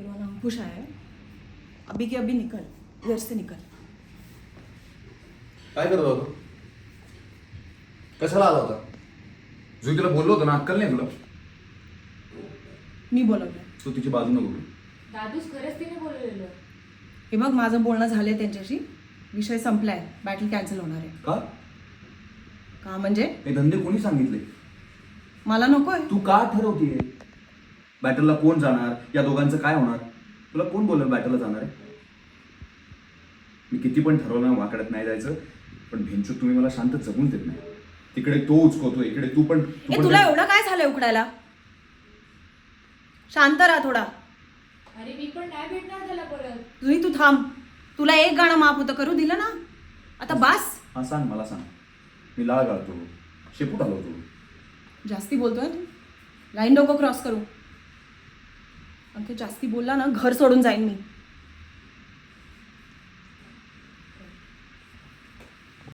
फिर वो ना अंकुश आया है, अभी के अभी निकल, घर से निकल. काय करत होता? कशाला आला होता? जुई तुला बोललो होतो ना, अक्कल नाही तुला? मी बोलवलं. तू तिची बाजू नको बोलू. दादूच खरंच तिने बोललेलं. हे बघ, माझं बोलणं झालंय त्यांच्याशी, विषय संपलाय, बॅटल कॅन्सल होणार आहे. का? का म्हणजे? हे धंदे कोणी सांगितले? मला नकोय. तू का ठरवतीये बॅटलला कोण जाणार, या दोघांचं काय होणार? तुला कोण बोललं बॅटलला जाणार आहे? मी किती पण ठरवलं ना वाकड्यात नाही जायचं, पण भेंचू तुम्ही मला शांत जगून देत नाही. तिकडे तो उचकवतो, इकडे तू पण तुला एवढं काय झालंय उकडायला? शांत राहा थोडा. अरे मी पण नाही भेटणार त्याला परत. जुई तू थांब. तुला एक गाणं माफ होतं, करू दिलं ना, आता बास. हा सांग, मला सांग. मी लाळ गाळतो, शेपूट हलवतो. जास्ती बोलतोय तू. लाईन नको क्रॉस करू. आणि ते जास्ती बोलला ना, घर सोडून जाईन मी.